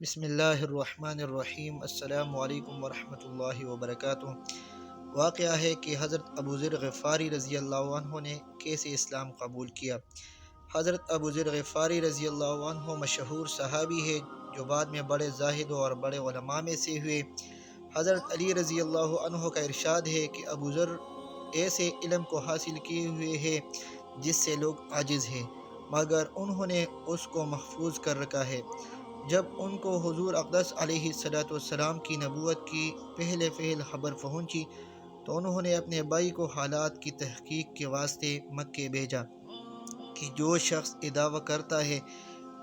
بسم اللہ الرحمن الرحیم۔ السلام علیکم ورحمۃ اللہ وبرکاتہ۔ واقعہ ہے کہ حضرت ابو ذر غفاری رضی اللہ عنہ نے کیسے اسلام قبول کیا۔ حضرت ابو ذر غفاری رضی اللہ عنہ مشہور صحابی ہے جو بعد میں بڑے زاہد اور بڑے علماء میں سے ہوئے۔ حضرت علی رضی اللہ عنہ کا ارشاد ہے کہ ابو ذر ایسے علم کو حاصل کیے ہوئے ہے جس سے لوگ عاجز ہیں، مگر انہوں نے اس کو محفوظ کر رکھا ہے۔ جب ان کو حضور اقدس علیہ السلام کی نبوت کی پہلے خبر پہنچی تو انہوں نے اپنے بھائی کو حالات کی تحقیق کے واسطے مکے بھیجا کہ جو شخص یہ دعویٰ کرتا ہے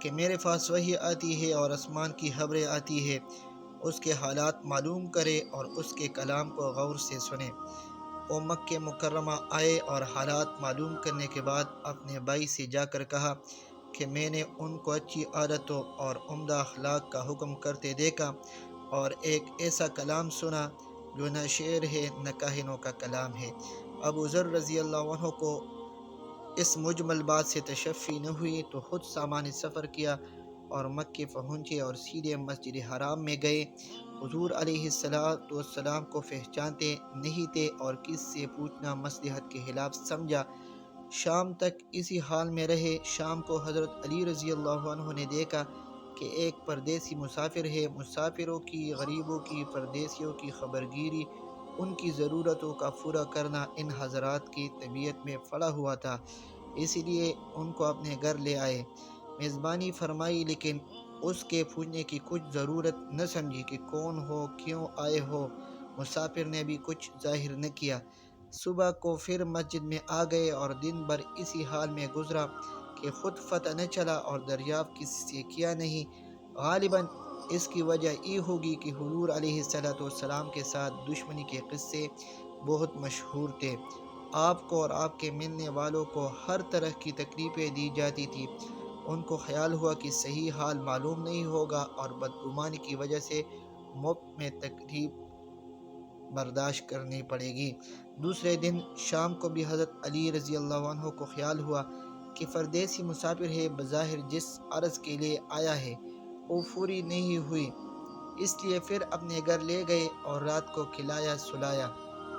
کہ میرے پاس وحی آتی ہے اور آسمان کی خبریں آتی ہے، اس کے حالات معلوم کرے اور اس کے کلام کو غور سے سنے۔ وہ مکہ مکرمہ آئے اور حالات معلوم کرنے کے بعد اپنے بھائی سے جا کر کہا کہ میں نے ان کو اچھی عادتوں اور عمدہ اخلاق کا حکم کرتے دیکھا اور ایک ایسا کلام سنا جو نہ شعر ہے نہ کاہنوں کا کلام ہے۔ ابو ذر رضی اللہ عنہ کو اس مجمل بات سے تشفی نہ ہوئی تو خود سامان سفر کیا اور مکے پہنچے اور سیدھے مسجد حرام میں گئے۔ حضور علیہ السلام کو پہچانتے نہیں تھے اور کس سے پوچھنا مصلحت کے خلاف سمجھا۔ شام تک اسی حال میں رہے۔ شام کو حضرت علی رضی اللہ عنہ نے دیکھا کہ ایک پردیسی مسافر ہے۔ مسافروں کی، غریبوں کی، پردیسیوں کی خبرگیری، ان کی ضرورتوں کا پورا کرنا ان حضرات کی طبیعت میں پڑا ہوا تھا، اس لیے ان کو اپنے گھر لے آئے، میزبانی فرمائی، لیکن اس کے پوچھنے کی کچھ ضرورت نہ سمجھی کہ کون ہو، کیوں آئے ہو۔ مسافر نے بھی کچھ ظاہر نہ کیا۔ صبح کو پھر مسجد میں آ گئے اور دن بھر اسی حال میں گزرا کہ خود پتہ نہ چلا اور دریافت کسی سے کیا نہیں۔ غالباً اس کی وجہ یہ ہوگی کہ حضور علیہ السلام کے ساتھ دشمنی کے قصے بہت مشہور تھے۔ آپ کو اور آپ کے ملنے والوں کو ہر طرح کی تکلیفیں دی جاتی تھی۔ ان کو خیال ہوا کہ صحیح حال معلوم نہیں ہوگا اور بدگمانی کی وجہ سے مفت میں تکلیف برداشت کرنی پڑے گی۔ دوسرے دن شام کو بھی حضرت علی رضی اللہ عنہ کو خیال ہوا کہ پردیسی مسافر ہے، بظاہر جس عرض کے لیے آیا ہے وہ پوری نہیں ہوئی، اس لیے پھر اپنے گھر لے گئے اور رات کو کھلایا سلایا،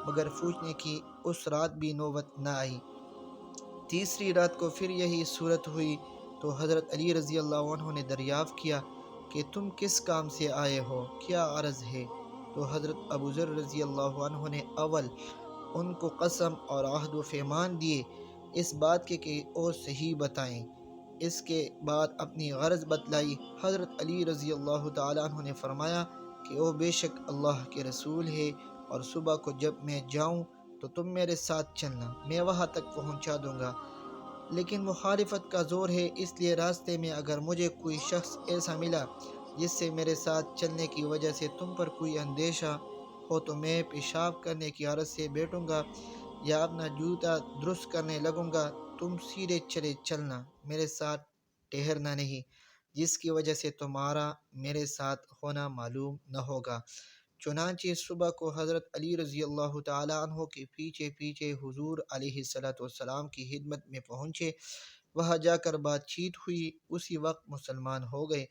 مگر پوچھنے کی اس رات بھی نوبت نہ آئی۔ تیسری رات کو پھر یہی صورت ہوئی تو حضرت علی رضی اللہ عنہ نے دریافت کیا کہ تم کس کام سے آئے ہو، کیا عرض ہے؟ تو حضرت ابو ذر رضی اللہ عنہ نے اول ان کو قسم اور عہد و پیمان دیے اس بات کے کہ وہ صحیح بتائیں، اس کے بعد اپنی غرض بتلائی۔ حضرت علی رضی اللہ تعالیٰ عنہ نے فرمایا کہ وہ بے شک اللہ کے رسول ہے اور صبح کو جب میں جاؤں تو تم میرے ساتھ چلنا، میں وہاں تک پہنچا دوں گا، لیکن مخالفت کا زور ہے، اس لیے راستے میں اگر مجھے کوئی شخص ایسا ملا جس سے میرے ساتھ چلنے کی وجہ سے تم پر کوئی اندیشہ ہو تو میں پیشاب کرنے کی عادت سے بیٹھوں گا یا اپنا جوتا درست کرنے لگوں گا، تم سیدھے چلے چلنا، میرے ساتھ ٹھہرنا نہیں، جس کی وجہ سے تمہارا میرے ساتھ ہونا معلوم نہ ہوگا۔ چنانچہ صبح کو حضرت علی رضی اللہ تعالیٰ عنہ کے پیچھے پیچھے حضور علیہ السلام کی خدمت میں پہنچے، وہاں جا کر بات چیت ہوئی، اسی وقت مسلمان ہو گئے۔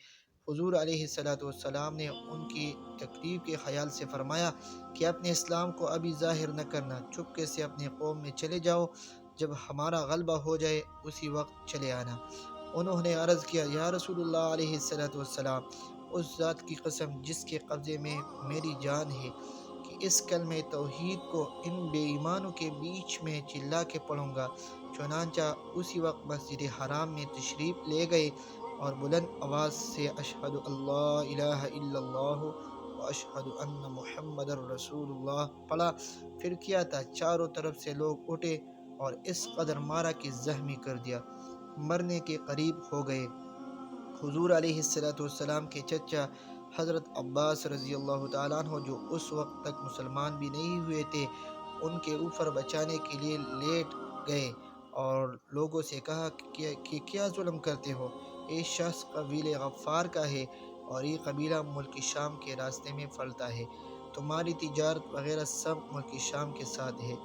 حضور علیہ السلام نے ان کی تکلیف کے خیال سے فرمایا کہ اپنے اسلام کو ابھی ظاہر نہ کرنا، چپکے سے اپنے قوم میں چلے جاؤ، جب ہمارا غلبہ ہو جائے اسی وقت چلے آنا۔ انہوں نے عرض کیا، یا رسول اللہ علیہ السلام، اس ذات کی قسم جس کے قبضے میں میری جان ہے کہ اس کلمہ توحید کو ان بے ایمانوں کے بیچ میں چلا کے پڑھوں گا۔ چنانچہ اسی وقت مسجد حرام میں تشریف لے گئے اور بلند آواز سے اشہد اللہ الہ الا اللہ و اشہد ان محمد الرسول اللہ پڑھا۔ پھر کیا تھا، چاروں طرف سے لوگ اٹھے اور اس قدر مارا کہ زخمی کر دیا، مرنے کے قریب ہو گئے۔ حضور علیہ السلام کے چچا حضرت عباس رضی اللہ تعالیٰ عنہ جو اس وقت تک مسلمان بھی نہیں ہوئے تھے، ان کے اوپر بچانے کے لیے لیٹ گئے اور لوگوں سے کہا کہ کیا ظلم کرتے ہو، یہ شخص قبیلہ غفار کا ہے اور یہ قبیلہ ملک شام کے راستے میں پھیلتا ہے، تمہاری تجارت وغیرہ سب ملک شام کے ساتھ ہے،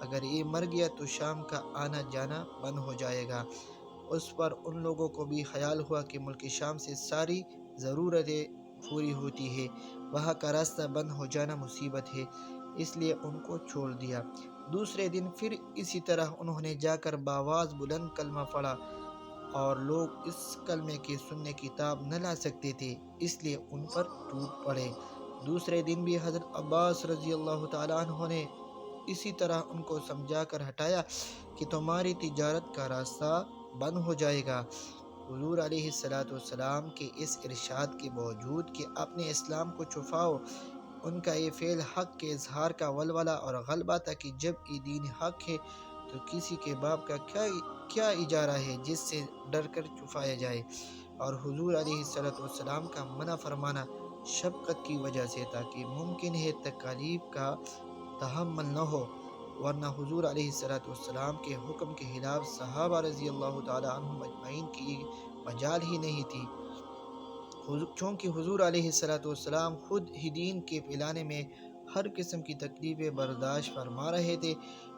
اگر یہ مر گیا تو شام کا آنا جانا بند ہو جائے گا۔ اس پر ان لوگوں کو بھی خیال ہوا کہ ملک شام سے ساری ضرورتیں پوری ہوتی ہے، وہاں کا راستہ بند ہو جانا مصیبت ہے، اس لیے ان کو چھوڑ دیا۔ دوسرے دن پھر اسی طرح انہوں نے جا کر بآواز بلند کلمہ پڑھا، اور لوگ اس کلمے کے سننے کی تاب نہ لا سکتے تھے، اس لیے ان پر ٹوٹ پڑے۔ دوسرے دن بھی حضرت عباس رضی اللہ تعالیٰ عنہ نے اسی طرح ان کو سمجھا کر ہٹایا کہ تمہاری تجارت کا راستہ بند ہو جائے گا۔ حضور علیہ السلام کے اس ارشاد کے باوجود کہ اپنے اسلام کو چھپاؤ، ان کا یہ فعل حق کے اظہار کا ولولہ اور غلبہ تھا کہ جب یہ دین حق ہے تو کسی کے باپ کا کیا اجارہ ہے جس سے ڈر کر چھپایا جائے، اور حضور علیہ السلام کا منع فرمانا شفقت کی وجہ سے تھا کہ ممکن ہے تکالیف کا تحمل نہ ہو، ورنہ حضور علیہ السلام کے حکم کے خلاف صحابہ رضی اللہ تعالی عنہم اجمعین کی مجال ہی نہیں تھی۔ چونکہ حضور علیہ السلام خود ہی دین کے پھیلانے میں ہر قسم کی تکلیفیں برداشت فرما رہے تھے،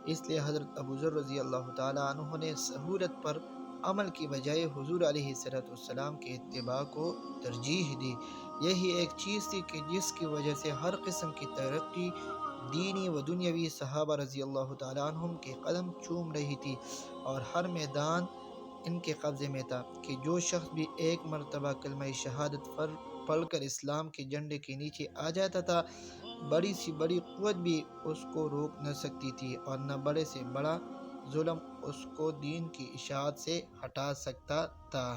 اس لیے حضرت ابوذر رضی اللہ تعالی عنہ نے سہولت پر عمل کی بجائے حضور علیہ السلام کے اتباع کو ترجیح دی۔ یہی ایک چیز تھی کہ جس کی وجہ سے ہر قسم کی ترقی دینی و دنیاوی صحابہ رضی اللہ تعالی عنہم کے قدم چوم رہی تھی، اور ہر میدان ان کے قبضے میں تھا کہ جو شخص بھی ایک مرتبہ کلمہ شہادت پڑھ کر اسلام کے جھنڈے کے نیچے آ جاتا تھا، بڑی سی بڑی قوت بھی اس کو روک نہ سکتی تھی، اور نہ بڑے سے بڑا ظلم اس کو دین کی اشاعت سے ہٹا سکتا تھا۔